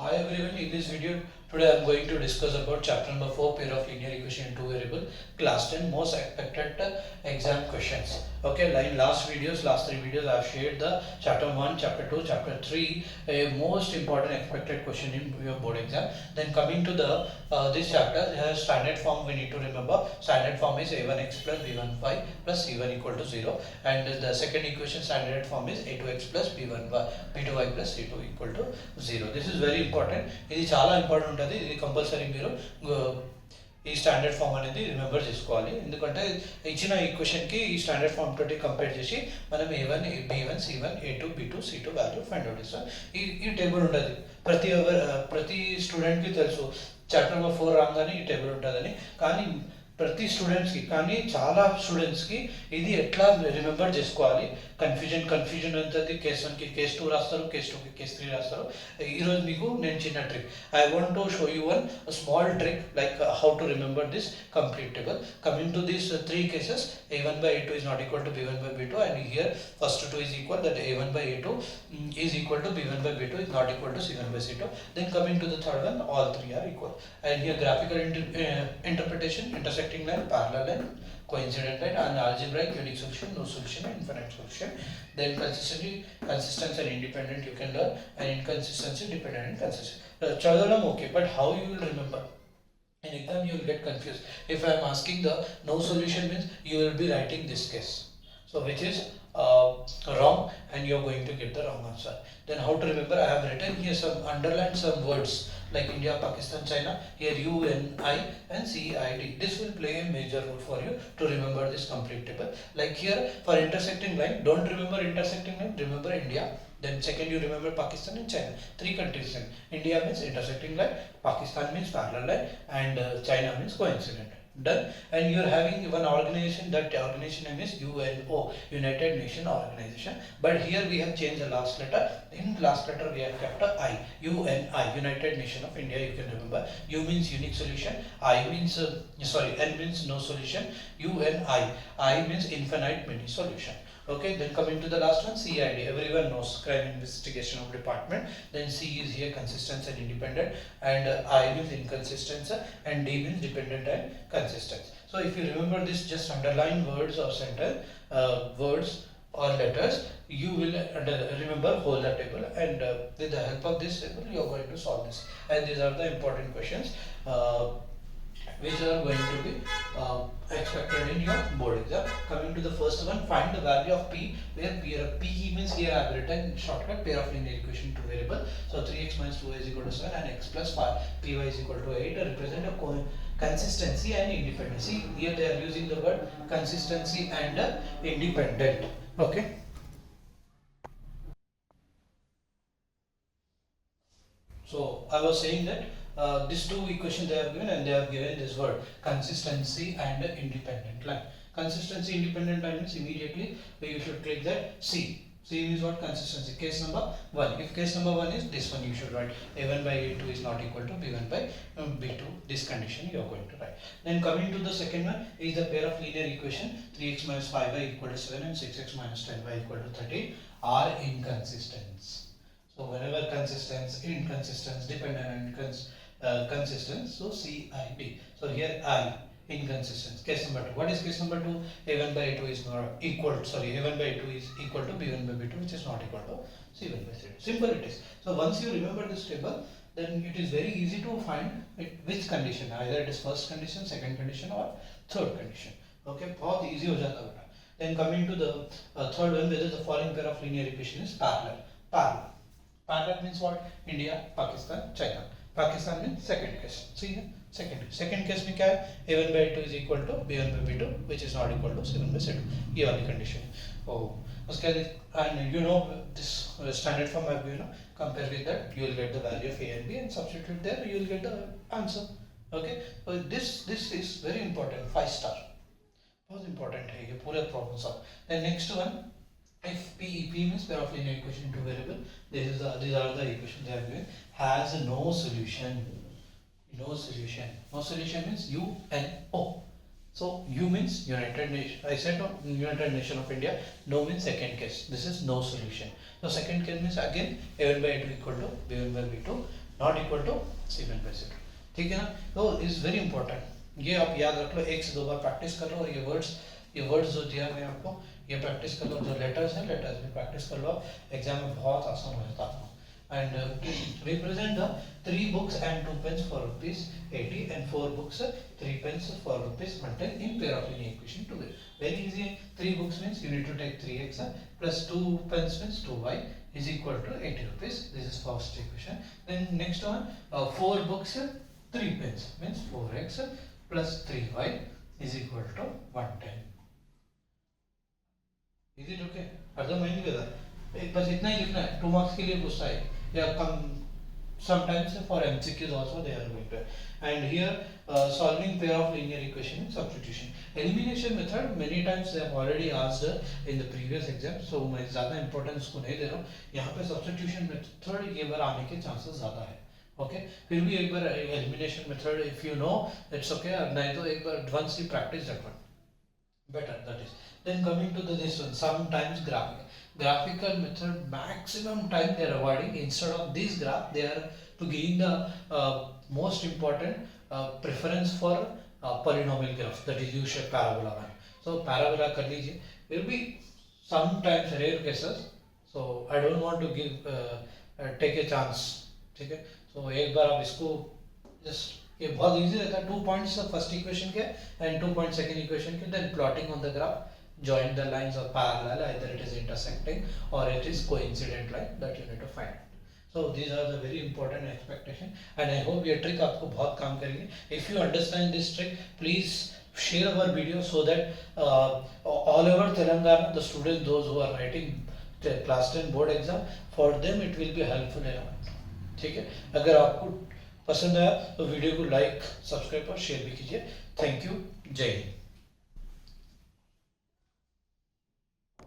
Hi everyone, in this video today I am going to discuss about chapter number 4, pair of linear equation in two variable, class 10 most expected exam questions. Okay, like last three videos I have shared the chapter 1, chapter 2, chapter 3, a most important expected question in your board exam. Then coming to the this chapter, it has standard form. We need to remember standard form is a1x plus b1y plus c1 equal to 0, and the second equation standard form is a2x plus b2y plus c2 equal to 0. This is very important. ఇది చాలా important ఉంటుంది. ఇది compulsory మీరు ఈ standard form అనేది remember చేసుకోవాలి. ఎందుకంటే ఇచ్చిన ఈక్వేషన్కి ఈ స్టాండర్డ్ ఫామ్ తోటి కంపేర్ చేసి మనం a1 b1 c1 a2 b2 c2 value find out చేస్తాం. ఈ టేబుల్ ఉంటుంది. ప్రతి స్టూడెంట్కి తెలుసు చాప్టర్ నెంబర్ 4 రాగానే ఈ టేబుల్ ఉంటుందని. కానీ ప్రతి స్టూడెంట్స్కి చాలా స్టూడెంట్స్కి ఇది ఎట్లా రిమెంబర్ చేసుకోవాలి కన్ఫ్యూజన్ ఉంటుంది. కేస్ 1కి కేస్ 2 రాస్తారు, కేస్ 2కి కేస్ 3 రాస్తారు. ఈరోజు మీకు నేను చిన్న trick I want to show you one small trick like how to remember this complete table. Coming to this 3 cases, a1 by a2 is not equal to b1 by b2, and here first 2 is equal, that a1 by a2 is equal to b1 by b2 is not equal to c1 by c2. Then coming to the third one, all three are equal. And here graphical interpretation, intersecting line, parallel line, coincident line, and algebraic, unique solution, no solution, infinite solution. Then consistency and independent you can learn, and inconsistency, dependent and consistent. Chadodam okay, but how you will remember? In exam you will get confused. If I am asking the no solution means you will be writing this case, so which is wrong, and you are going to get the wrong answer. Then how to remember? I have written here underlined some words like India, Pakistan, China. Here UNI and CID. This will play a major role for you to remember this complete table. Like here for intersecting line, don't remember intersecting line, remember India. Then second you remember Pakistan and China. 3 countries. India means intersecting line, Pakistan means parallel line, and China means coincident. Done. And you are having one organization, that organization name is UNO, United Nations Organization. But here we have changed the last letter. In last letter we have kept a I. UNI, United Nation of India. You can remember. U means unique solution. I means N means no solution. UNI. I means infinite many solution. Okay, then coming to the last one, CID. Everyone knows, crime investigation of department. Then C is here consistent and independent, and I means inconsistent, and D means dependent and consistent. So if you remember this, just underline words or sentence, words or letters, you will remember whole the table, and with the help of this table you are going to solve this. And these are the important questions which are going to be expected in your board exam. Coming to the first one, find the value of p, where p means here I have written shortcut pair of linear equation to variable. So 3x minus 2y is equal to 7 and x plus 5 py is equal to 8 represent a consistency and independency. Here they are using the word consistency and independent. Okay. So I was saying that these two equations they have given, and they have given this word consistency and independent line. Consistency independent line means immediately you should click that C. C means what? Consistency. Case number 1. If case number 1 is this one, you should write a1 by a2 is not equal to b1 by b2. This condition you are going to write. Then coming to the second one is the pair of linear equation 3x minus 5y equal to 7 and 6x minus 10y equal to 13 are inconsistent. So whenever consistent, inconsistent, dependent and consistent, so CID. So here I, inconsistent. Case number 2. What is case number 2? a1 by a2 is not equal, a1 by a2 is equal to b1 by b2, which is not equal to c1 by c2. Simple it is. So once you remember this table, then it is very easy to find which condition, either it is first condition, second condition or third condition. Okay, बहुत easy हो जाता है. Then coming to the third one, whether the following pair of linear equation is parallel. Parallel means what? India, Pakistan, China. Pakistan means second case. See here, second case में क्या है? a1 by a2 is equal to b1 by b2, which is not equal to c1 by c2. ये वाली condition. Oh, उसके बाद and you know this standard form have compare with that, you will get the value of a and b and substitute there, you will get the answer. Okay, so this is very important. 5 star. बहुत important है ये पूरा problem solve. Then next one. If P means pair of linear equation into variable, these are the equations they have given, has no solution. No solution. No solution means UNO. So U means United Nation. I said no, United Nation of India. No means second case. This is no solution. So second case means again a1 by a2 equal to b1 by b2. Not equal to cement by C two, ठीक है ना। तो is very important, ये आप याद रख लो, एक से दो बार प्रैक्टिस कर लो, और ये वर्ड्स जो दिया मैं आपको ये प्रैक्टिस कर लो, जो लेटर्स हैं लेटर्स भी प्रैक्टिस कर लो, एग्जाम में बहुत आसान हो जाता है आपको। And represent the 3 books and 2 pens for ₹80 and 4 books, 3 pens for ₹110 in pair of linear equation together. Very easy. 3 books means you need to take 3x plus 2 pens means 2y is equal to ₹80. This is first equation. Then next one, 4 books, 3 pens means 4x plus 3y is equal to 110. Is it okay? अर्धमहीने का था, बस इतना ही लिखना है, 2 marks के लिए पूछता है या कम, sometimes for MCQs also they are going to. And here solving pair of linear equation and substitution. Elimination method many times they have already asked in the previous exam, so मैं ज़्यादा importance को नहीं दे रहा हूँ यहाँ पे। substitution method ये बार आने के chances ज़्यादा है, ओके फिर भी एक बार elimination method if you know it's okay, नहीं तो एक बार once you practice that one better, that is. Then coming to this one, sometimes graphical method maximum time they are avoiding. Instead of this graph they are to gain the most important preference for polynomial graph, that is U-shaped parabola one. So parabola कर लीजिए, will be sometimes rare cases, so I don't want to give take a chance, ठीक है। so एक बार आप इसको just, ये बहुत easy रहता है, 2 points फर्स्ट इक्वेशन के एंड 2 points सेकंड इक्वेशन के, then plotting on the graph, join the lines or parallel, either it is intersecting or it is coincident line, that you need to find. So these are the very important expectation and I hope ये trick आपको बहुत काम करेगी. If you understand this trick, please share our video so that all over Telangana the students, those who are writing the class 10 board exam, for them it will be helpful enough, ठीक है। अगर आपको पसंद आया तो video को like, subscribe और share भी कीजिए। थैंक यू, जय हिंद।